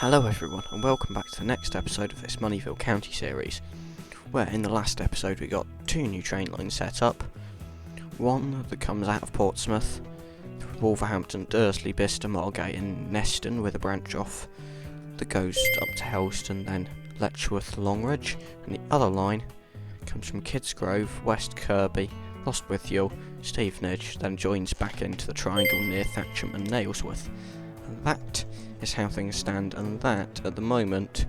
Hello everyone, and welcome back to the next episode of this Moneyville County series, where in the last episode we got two new train lines set up. One that comes out of Portsmouth, through Wolverhampton, Dursley, Bicester, Margate and Neston, with a branch off that goes up to Helston, then Letchworth, Longridge, and the other line comes from Kidsgrove, West Kirby, Lostwithiel, Stevenage, then joins back into the triangle near Thatcham and Nailsworth. And that is how things stand, and that, at the moment,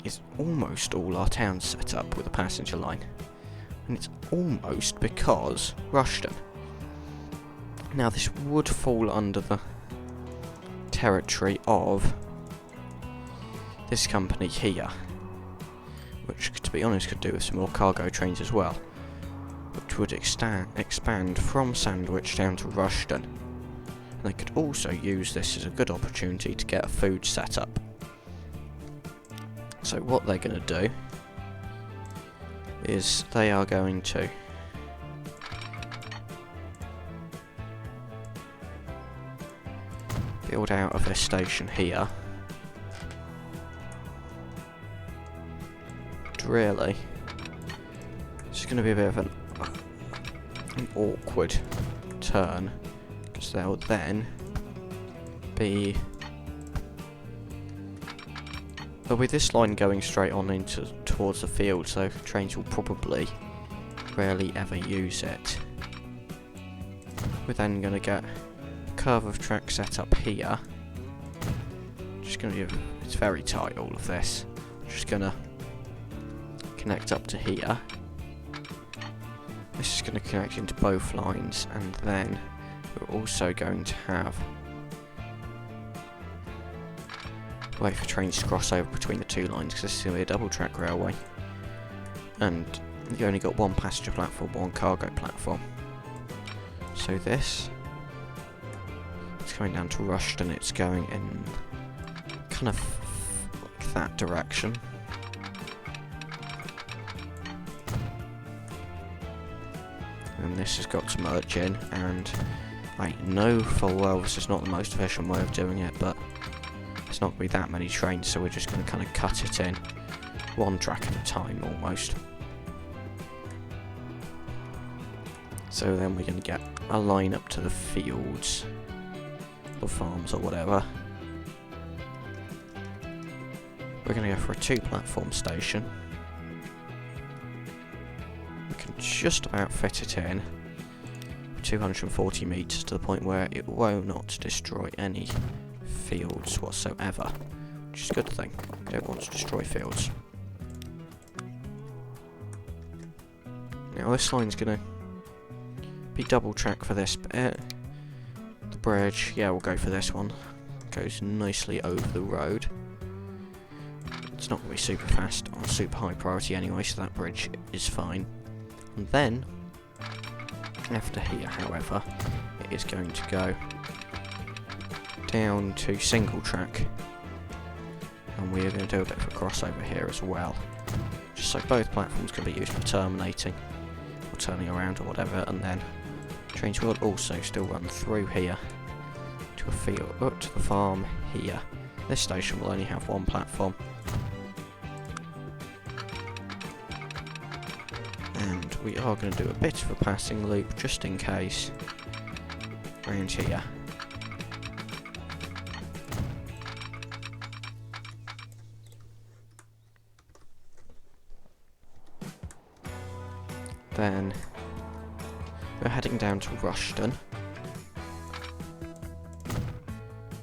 is almost all our towns set up with a passenger line. And it's almost because Rushden. Now this would fall under the territory of this company here, which, to be honest, could do with some more cargo trains as well, which would expand from Sandwich down to Rushden. They could also use this as a good opportunity to get a food set up. So what they're going to do is they are going to build out of this station here. But really, it's going to be a bit of an awkward turn, because there'll then be this line going straight on towards the field, so trains will probably rarely ever use it. We're then going to get a curve of track set up here. Just going to it's very tight, all of this. Just going to connect up to here. This is going to connect into both lines, and then we're also going to have a way for trains to cross over between the two lines, because this is going to be a double track railway, and you've only got one passenger platform, one cargo platform. So this, it's going down to Rushden, it's going in kind of like that direction. And this has got to merge in, and I know full well this is not the most efficient way of doing it, but it's not going to be that many trains, so we're just going to kind of cut it in one track at a time almost. So then we're going to get a line up to the fields or farms or whatever. We're going to go for a 2-platform station. We can just about fit it in 240 metres to the point where it will not destroy any fields whatsoever, which is a good thing. We don't want to destroy fields. Now this line's going to be double track for this bit. The bridge, yeah, we'll go for this one. Goes nicely over the road. It's not going to be super fast or super high priority anyway, so that bridge is fine. And then after here, however, it is going to go down to single track, and we are going to do a bit of a crossover here as well, just so both platforms can be used for terminating or turning around or whatever, and then trains will also still run through here to a field, up to the farm here. This station will only have one platform, and we are going to do a bit of a passing loop just in case around here. Then we're heading down to Rushden.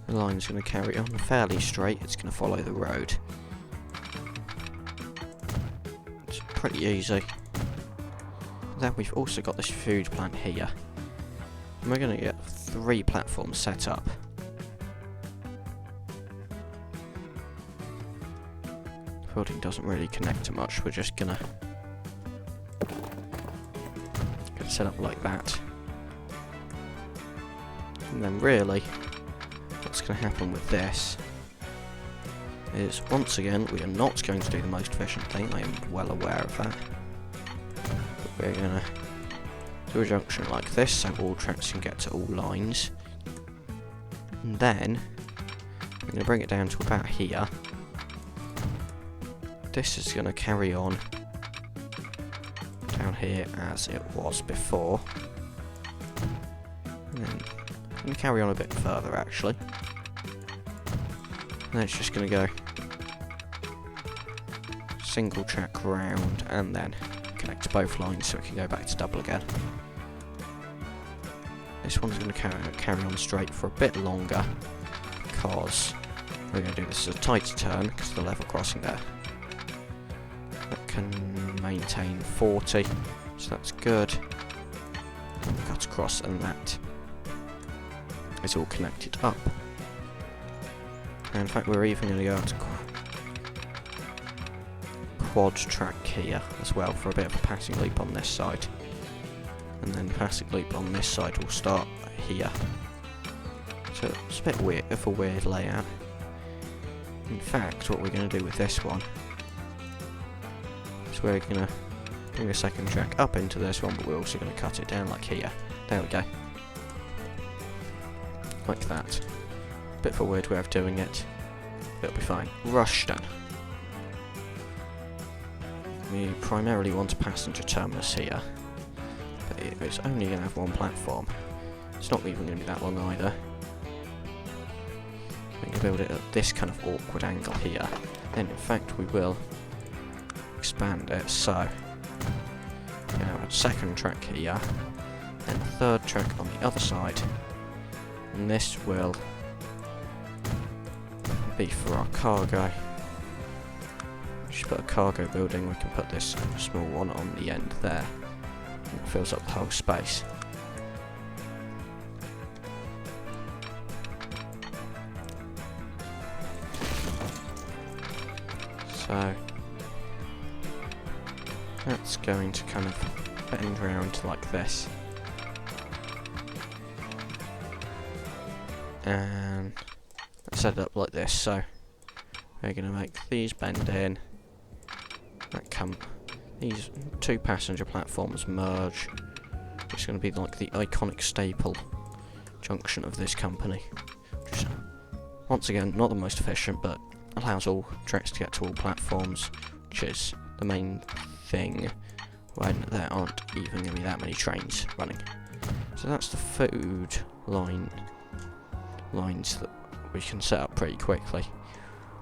The line's going to carry on fairly straight, it's going to follow the road. It's pretty easy. Then we've also got this food plant here, and we're going to get 3 platforms set up. The building doesn't really connect to much, we're just going to set up like that. And then really, what's going to happen with this is, once again, we are not going to do the most efficient thing, I am well aware of that. But we're going to do a junction like this, so all tracks can get to all lines. And then we're going to bring it down to about here. This is going to carry on down here as it was before. And then I'm going to carry on a bit further actually. And then it's just going to go single track round and then connect to both lines so it can go back to double again. This one's going to carry on straight for a bit longer because we're going to do this as a tighter turn because of the level crossing there. That can maintain 40, so that's good. And we cut across and that is all connected up. And in fact we're even going to go out to quad track here as well for a bit of a passing loop on this side. And then the passing loop on this side will start here. So it's a bit weird, of a weird layout. In fact, what we're going to do with this one is we're going to bring the second track up into this one, but we're also going to cut it down like here. There we go. Like that. Bit of a weird way of doing it. It'll be fine. Rushden. We primarily want a passenger terminus here, but it's only going to have one platform. It's not even going to be that long either. We're going to build it at this kind of awkward angle here. Then in fact we will expand it, so we're going to have a second track here, then a third track on the other side, and this will be for our cargo. Just put a cargo building, we can put this small one on the end there. And it fills up the whole space. So that's going to kind of bend round like this. And set it up like this, so we're going to make these bend in. These two passenger platforms merge. It's going to be like the iconic staple junction of this company. Which is, once again, not the most efficient, but allows all trains to get to all platforms, which is the main thing when there aren't even going to be that many trains running. So that's the food lines that we can set up pretty quickly.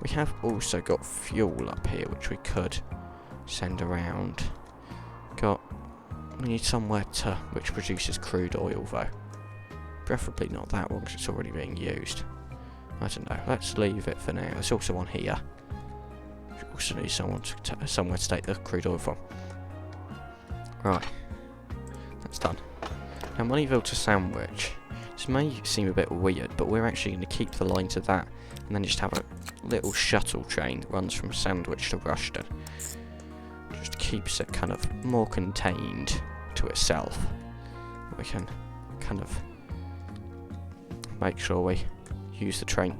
We have also got fuel up here, which we could send around. We need somewhere which produces crude oil though. Preferably not that one because it's already being used. I don't know, let's leave it for now. There's also one here. We also need somewhere to take the crude oil from. Right, that's done. Now Moneyville to Sandwich. This may seem a bit weird, but we're actually going to keep the line to that and then just have a little shuttle train that runs from Sandwich to Rushden. Just keeps it kind of more contained to itself. We can kind of make sure we use the train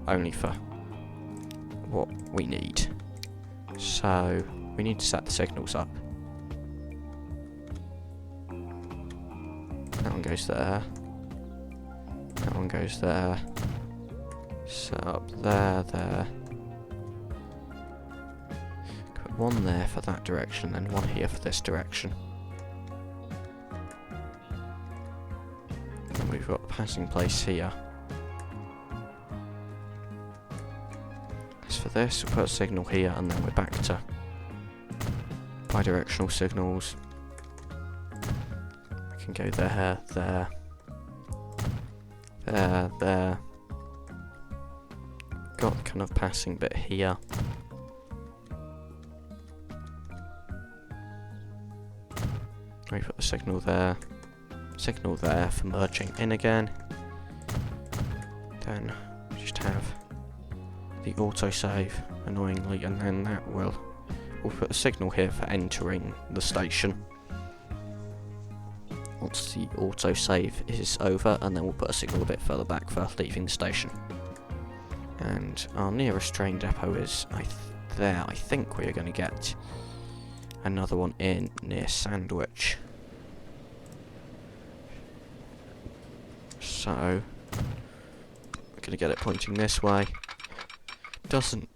only for what we need. So we need to set the signals up. That one goes there. That one goes there. Set up there, there. Put one there for that direction, and one here for this direction. And we've got a passing place here. As for this, we'll put a signal here, and then we're back to bi-directional signals. We can go there, there, there, there. Got the kind of passing bit here. We put the signal there for merging in again. Then we just have the autosave, annoyingly, and then we'll put a signal here for entering the station. Once the autosave is over, and then we'll put a signal a bit further back for leaving the station. And our nearest train depot is there. I think we're going to get another one in near Sandwich. So we're going to get it pointing this way. Doesn't,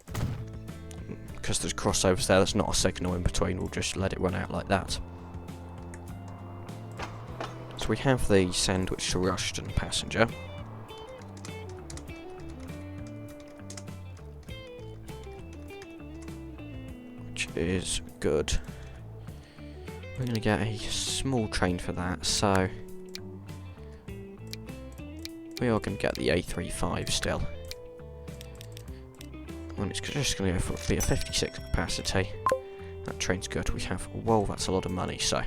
because there's crossovers there, there's not a signal in between, we'll just let it run out like that. So we have the Sandwich to Rushden passenger. Which is good. We're going to get a small train for that, so we are going to get the A35 still. And it's just going to be a 56 capacity. That train's good. We have, whoa, that's a lot of money, so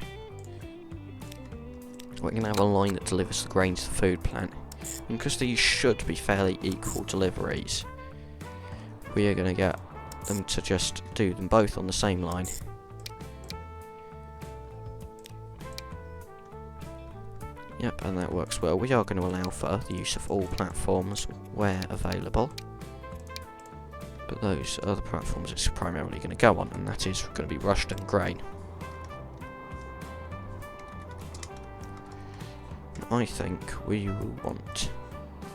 we're going to have a line that delivers the grain to the food plant. And because these should be fairly equal deliveries, we are going to get them to just do them both on the same line. Yep, and that works well. We are going to allow for the use of all platforms where available. But those other platforms it's primarily going to go on, and that is going to be Rushden grain. I think we will want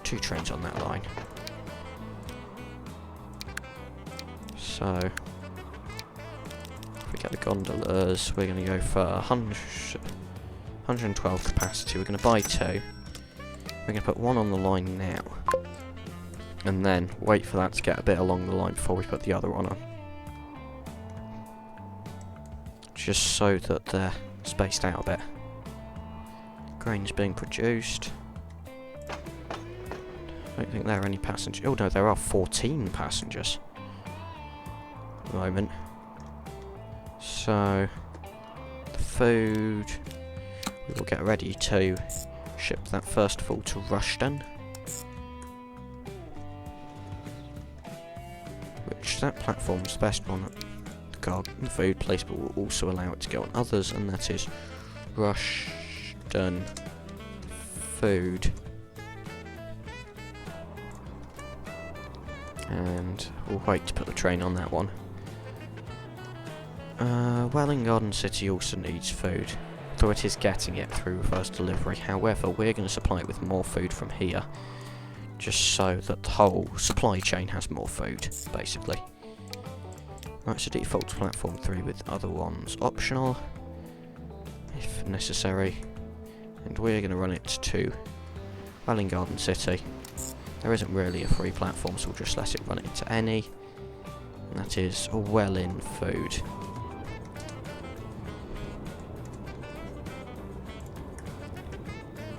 2 trains on that line. So, if we get the gondolas, we're going to go for 112 capacity. We're going to buy 2. We're going to put 1 on the line now. And then wait for that to get a bit along the line before we put the other one on. Just so that they're spaced out a bit. Grain's being produced. I don't think there are any passengers. Oh no, there are 14 passengers at the moment. So, the food, we will get ready to ship that first of all to Rushden. Which, that platform's the best one. The food place, but will also allow it to go on others, and that is Rushden Food. And we'll wait to put the train on that one. Welling Garden City also needs food, though it is getting it through reverse delivery. However, we're going to supply it with more food from here, just so that the whole supply chain has more food, basically. That's a default to platform 3 with other ones optional, if necessary. And we're going to run it to Welling Garden City. There isn't really a free platform, so we'll just let it run it to any. And that is Welling Food.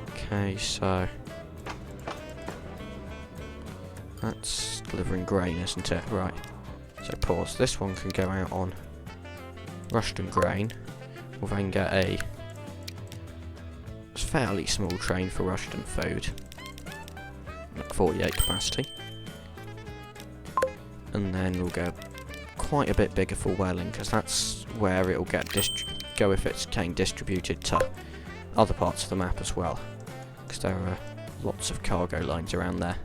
Okay, so that's delivering grain, isn't it? Right. So pause. This one can go out on Rushden grain. We'll then get a fairly small train for Rushden food. Like 48 capacity. And then we'll go quite a bit bigger for Welling, because that's where it'll get go if it's getting distributed to other parts of the map as well. Because there are lots of cargo lines around there.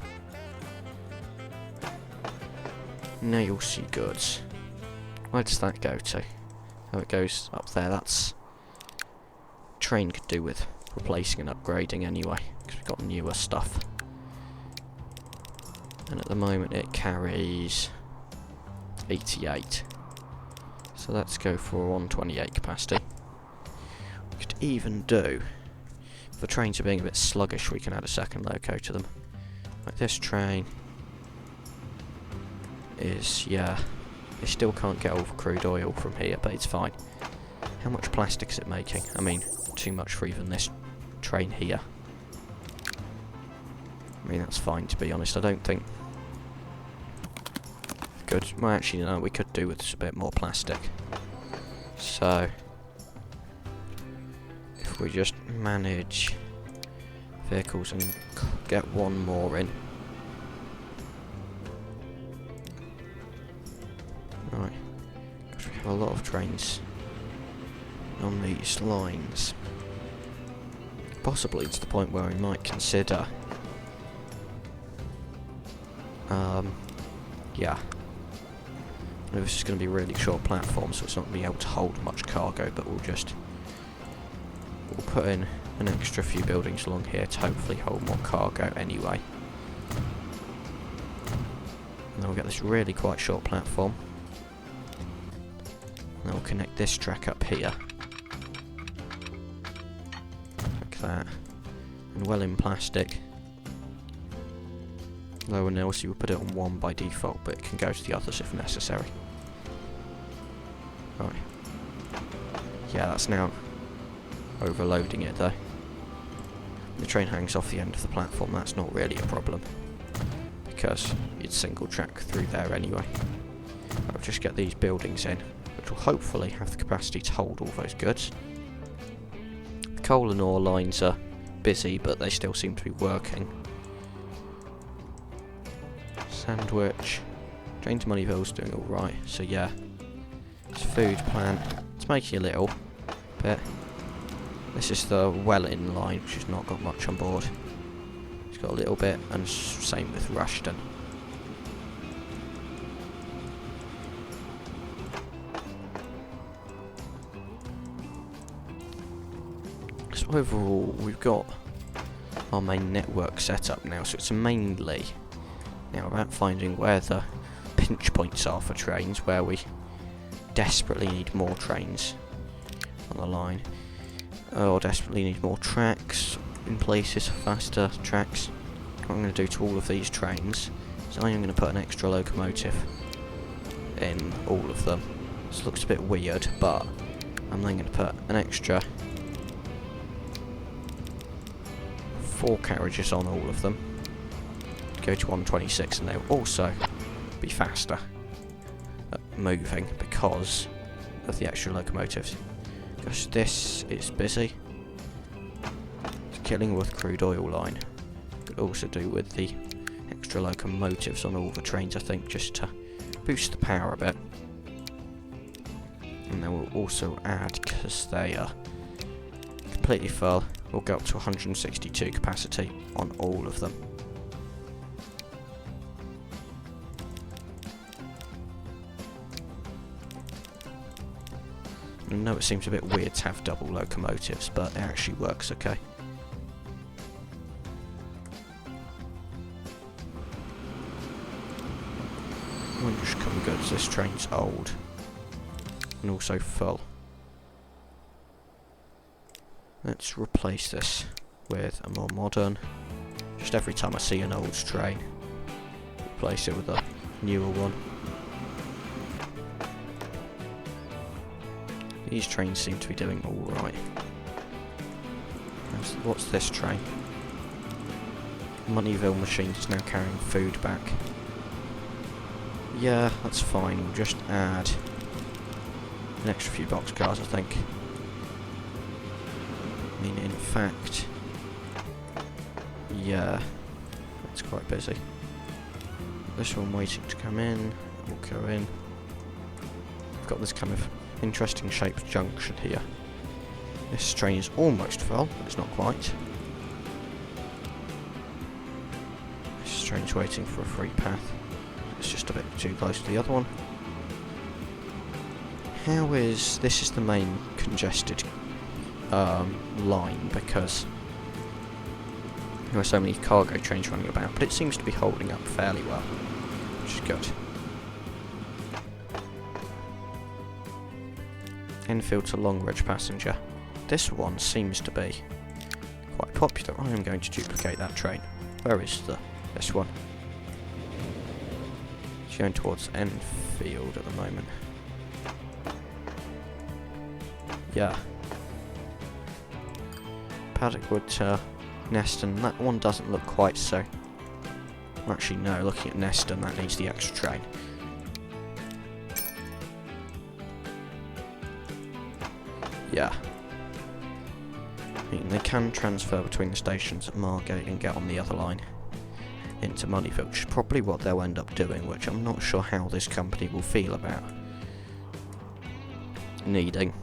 Now you'll see goods. Where does that go to? Oh, it goes up there. That's train could do with replacing and upgrading anyway, because we've got newer stuff. And at the moment it carries 88. So let's go for 128 capacity. We could even do, if the trains are being a bit sluggish, we can add a second loco to them. Like this train is, yeah, they still can't get all the crude oil from here, but it's fine. How much plastic is it making? I mean, too much for even this train here. I mean, that's fine, to be honest. I don't think... Good. Well, actually, no, we could do with a bit more plastic. So, if we just manage vehicles and get one more in. Right. Because we have a lot of trains on these lines. Possibly to the point where we might consider... yeah. This is going to be a really short platform, so it's not going to be able to hold much cargo, but we'll put in an extra few buildings along here to hopefully hold more cargo anyway. And then we'll get this really quite short platform. And then we'll connect this track up here. Like that. And well in plastic. Lower nil, so we'll put it on 1 by default, but it can go to the others if necessary. Right. Yeah, that's now overloading it though. The train hangs off the end of the platform, that's not really a problem, because it's single track through there anyway. I'll just get these buildings in, which will hopefully have the capacity to hold all those goods. The coal and ore lines are busy, but they still seem to be working. Sandwich. Train to Moneyville's doing alright, so yeah. It's food plant. It's making a little bit. This is the well-in line, which has not got much on board. It's got a little bit, and same with Rushden. So overall, we've got our main network set up now, so it's mainly now about finding where the pinch points are for trains, where we desperately need more trains on the line, or desperately need more tracks in places, faster tracks. What I'm going to do to all of these trains is I'm going to put an extra locomotive in all of them. This looks a bit weird, but I'm then going to put an extra 4 carriages on all of them. Go to 126, and they'll also be faster at moving because of the extra locomotives. Gosh, this is busy. It's killing with crude oil line. Could also do with the extra locomotives on all the trains, I think, just to boost the power a bit. And then we'll also add, because they are completely full, we'll go up to 162 capacity on all of them. I know it seems a bit weird to have double locomotives, but it actually works okay. Winch come goods, this train's old. And also full. Let's replace this with a more modern. Just every time I see an old train, replace it with a newer one. These trains seem to be doing alright. What's this train? Moneyville machine is now carrying food back. Yeah, that's fine. We'll just add an extra few boxcars, I think. I mean, in fact, yeah, it's quite busy. This one waiting to come in. We'll go in. We've got this kind of interesting shaped junction here. This train is almost full, but it's not quite. This train's waiting for a free path. It's just a bit too close to the other one. How is... this is the main congested line, because there are so many cargo trains running about, but it seems to be holding up fairly well, which is good. Enfield to Longridge passenger. This one seems to be quite popular. I am going to duplicate that train. Where is this one? It's going towards Enfield at the moment. Yeah. Paddockwood to Neston. That one doesn't look quite so. Actually, no. Looking at Neston, that needs the extra train. Yeah. I mean, they can transfer between the stations at Margate and get on the other line into Moneyville, which is probably what they'll end up doing, which I'm not sure how this company will feel about needing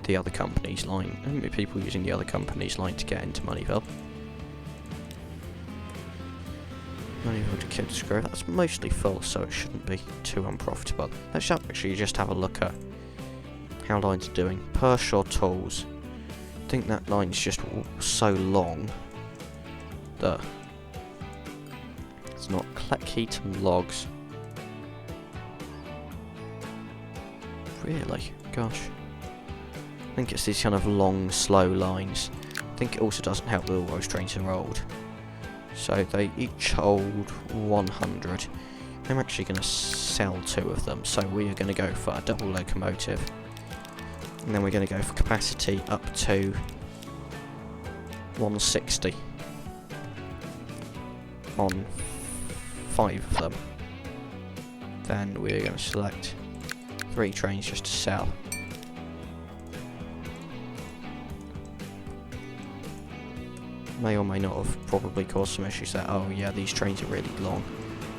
the other company's line. I mean, people using the other company's line to get into Moneyville. Moneyville to Kidsgrove, that's mostly full, so it shouldn't be too unprofitable. Let's actually just have a look at how lines are doing. Pershore Tools. I think that line's just so long that it's not. Cleckheaton Logs. Really? Gosh. I think it's these kind of long, slow lines. I think it also doesn't help that all those trains are old. So they each hold 100. I'm actually going to sell 2 of them, so we are going to go for a double locomotive. And then we're going to go for capacity up to 160 on 5 of them. Then we're going to select 3 trains just to sell. May or may not have probably caused some issues there. Oh yeah, these trains are really long.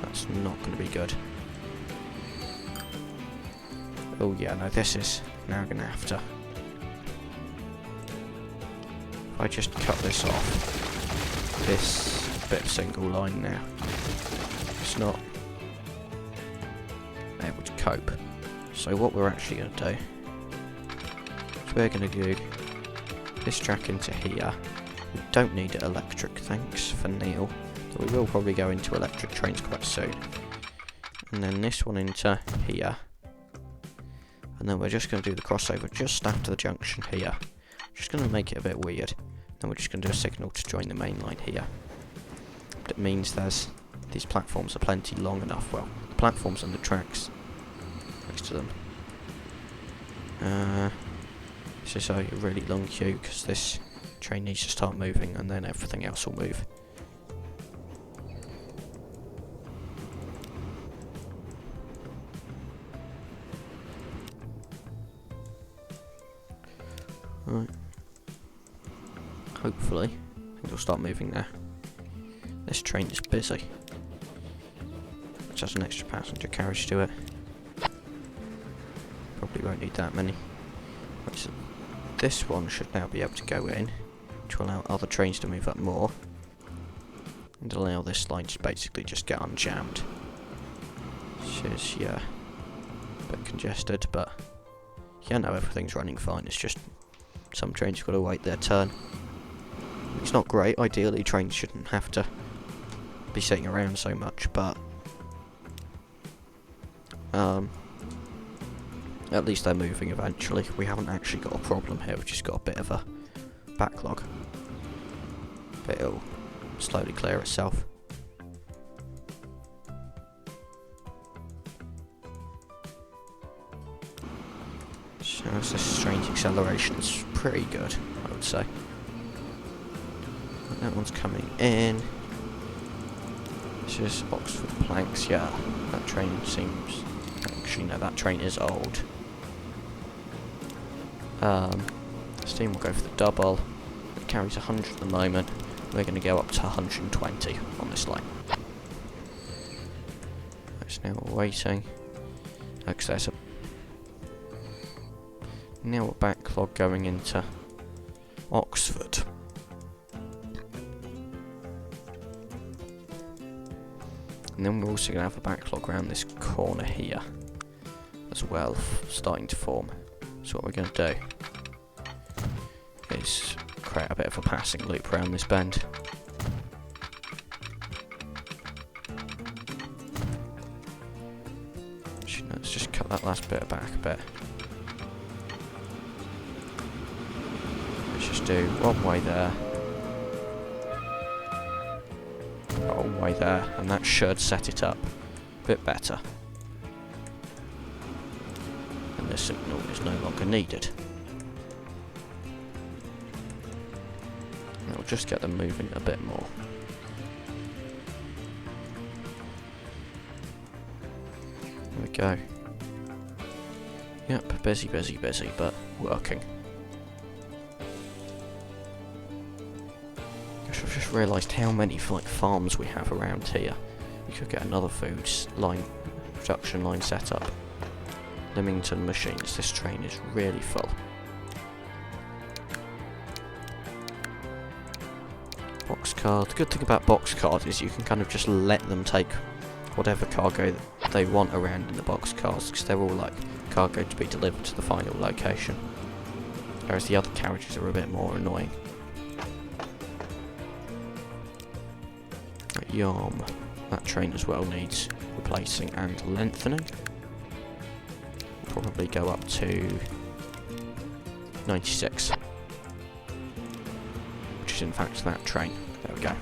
That's not going to be good. Oh yeah, no, this is now going to have to... If I just cut this off, this bit of single line now, it's not able to cope. So what we're actually going to do is we're going to do this track into here. We don't need it electric, thanks for Neil. So we will probably go into electric trains quite soon. And then this one into here. And then we're just going to do the crossover just after the junction here. Just going to make it a bit weird. Then we're just going to do a signal to join the main line here. But it means these platforms are plenty long enough. Well, the platforms and the tracks next to them. This is a really long queue because this train needs to start moving and then everything else will move. Right. Hopefully, things will start moving there. This train is busy. Which has an extra passenger carriage to it. Probably won't need that many. Right, so this one should now be able to go in to allow other trains to move up more. And allow this line to basically just get unjammed. Which is, yeah, a bit congested, but yeah, no, everything's running fine. It's just some trains have got to wait their turn. It's not great. Ideally, trains shouldn't have to be sitting around so much, but at least they're moving eventually. We haven't actually got a problem here. We've just got a bit of a backlog. But it'll slowly clear itself. So this strange acceleration is pretty good, I would say. And that one's coming in. This is Oxford Planks, yeah. That train seems... Actually, no, that train is old. Steam will go for the double. It carries 100 at the moment. We're going to go up to 120 on this line. It's now waiting. Because there's a... Now a backlog going into Oxford. And then we're also going to have a backlog around this corner here as well, starting to form. So what we're going to do is create a bit of a passing loop around this bend. Actually, let's just cut that last bit back a bit. Let's just do one way there. One way there, and that should set it up a bit better. And the signal is no longer needed. And it'll just get them moving a bit more. There we go. Yep, busy, busy, busy, but working. I've just realised how many farms we have around here. We could get another production line set up. Lymington machines. This train is really full. Boxcar. The good thing about boxcars is you can kind of just let them take whatever cargo they want around in the boxcars, because they're all like cargo to be delivered to the final location. Whereas the other carriages are a bit more annoying. Yarm. That train as well needs replacing and lengthening. We'll probably go up to 96. Which is in fact that train. There we go.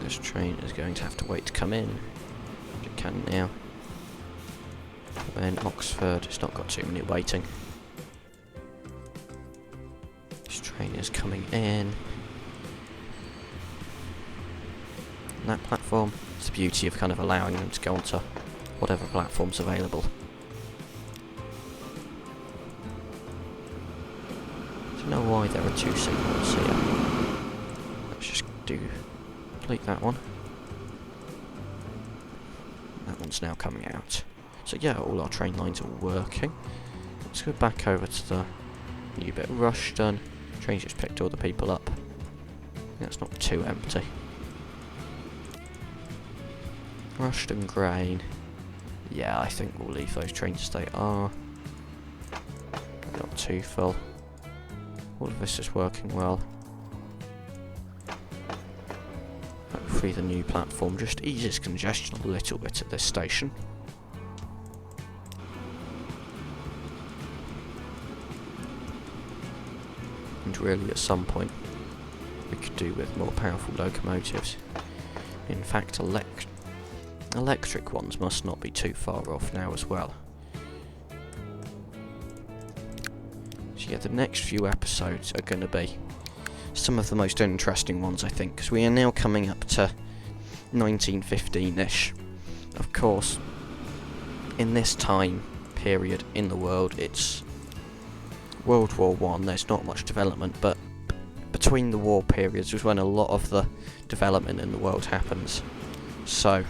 This train is going to have to wait to come in. It can now. And Oxford, it's not got too many waiting. This train is coming in. And that platform, it's the beauty of kind of allowing them to go onto whatever platform's available. I don't know why there are two signals here. Let's just delete that one. That one's now coming out. So yeah, all our train lines are working. Let's go back over to the new bit. Rushden. Train just picked all the people up. That's not too empty. Rushden Grain. Yeah, I think we'll leave those trains as they are. Not too full. All of this is working well. Hopefully the new platform just eases congestion a little bit at this station. And really at some point we could do with more powerful locomotives. In fact, electric ones must not be too far off now as well. So yeah, the next few episodes are going to be some of the most interesting ones, I think, because we are now coming up to 1915-ish. Of course, in this time period in the world, it's World War One. There's not much development, but between the war periods is when a lot of the development in the world happens. So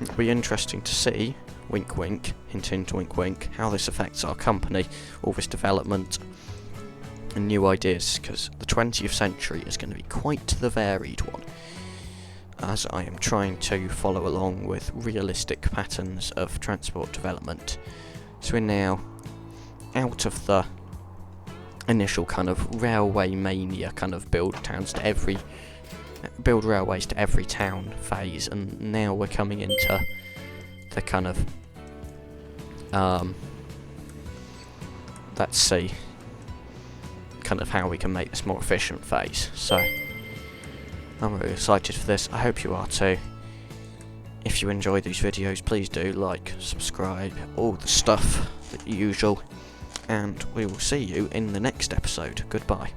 it'll be interesting to see, wink wink, hint hint, wink wink, how this affects our company, all this development and new ideas, because the 20th century is going to be quite the varied one, as I am trying to follow along with realistic patterns of transport development. So we're now out of the initial kind of railway mania, kind of build railways to every town phase, and now we're coming into the kind of let's see kind of how we can make this more efficient phase. So I'm really excited for this. I hope you are too. If you enjoy these videos, please do like, subscribe, all the stuff, the usual, and we will see you in the next episode. Goodbye.